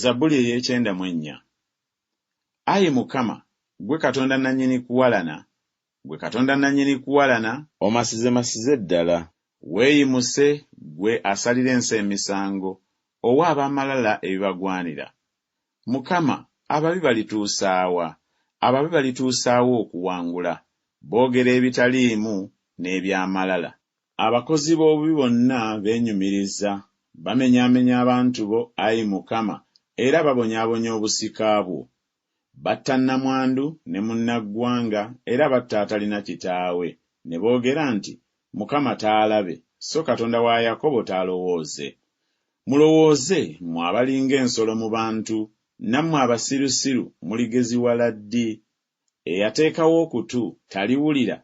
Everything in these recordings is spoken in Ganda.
Zabuuli ey'ekyenda mu ennya. Ayi Mukama, gwe Katonda nannyini kuwalana, gwe Katonda nannyini kuwalana, omasize ddala. Weeyimuse gwe asalira ensi emisango, owa ab'amalala ebibagwanira. Mukama, ababi balituusaawa, ababi balituusaawo okuwangula, boogera ebitaliimu n'eby'amalala. Abakozi b'obubi bonna beenyumiriza, bamenyaamenya abantu bo, Ayi Mukama, era babonyaabonya obusika bwo. Batta nnamwandu ne munnaggwanga, era batta atalina kitaawe, ne boogera nti, Mukama taalabe, so Katonda wa Yakobo taalowooze. Mulowooze, mmwe abalinga ensolo mu bantu, nammwe abasirusiru muligeziwala ddi. Eyateekawo okutu taliwulira,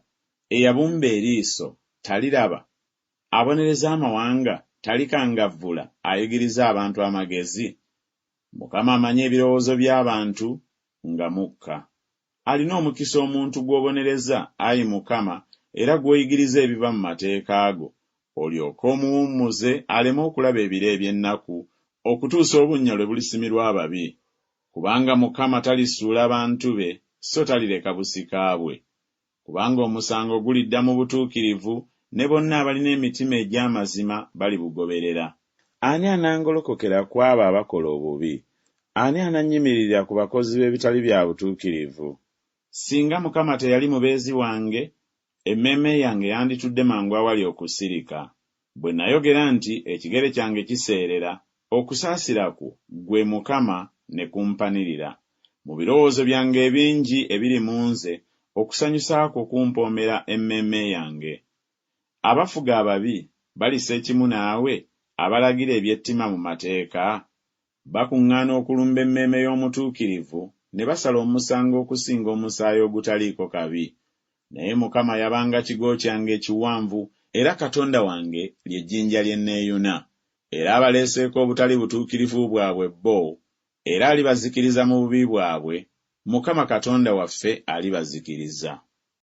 eyabumba eriiso taliraba, abonereza amawanga talikangavvula, ayigiriza abantu amagezi. Mukama amanyi ebirowoozo by'abantu nga mukka. Alina omukisa omuntu gw'obonereza, Ayi Mukama, era gw'oyigiriza ebiva mu mateeka go, olyoke omuwummuze aleme okulaba ebiro eby'ennaku, okutuusa obunnya lwe bulisimirwa ababi. Kubanga Mukama talisuula bantu be, so talireka busika bwe. Kubanga omusango gulidda mu butuukirivu, ne bonna abalina emitima egy'amazima balibugoberera. Ani anangolokokera ku abo abakola obubi? Ani anannyimirira ku bakozi b'ebitali bya butuukirivu? Singa Mukama teyali mubeezi wange, emmeeme yange yanditudde mangu awali okusirika. Bwe nayogera nti ekigere kyange kiseerera, okusaasira kwo gwe Mukama ne kumpanirira. Mu birowoozo byange ebingi ebiri mu nze, okusanyusa kwo kumpoomera emmeeme yange. Abafuga ababi balisa ekimu naawe, abalagira ebyettima mu mateeka? Bakuŋŋaana okulumba emmeeme y'omutuukirivu, ne basala omusango okusinga omusaayi ogutaliiko kabi. Naye Mukama yabanga kigo kyange ekiwanvu, era Katonda wange ly'ejjinja lye neeyuna. Era abaleeseeko obutali butuukirivu bwabwe bo, era alibazikiriza mu bubi bwabwe, Mukama Katonda waffe alibazikiriza.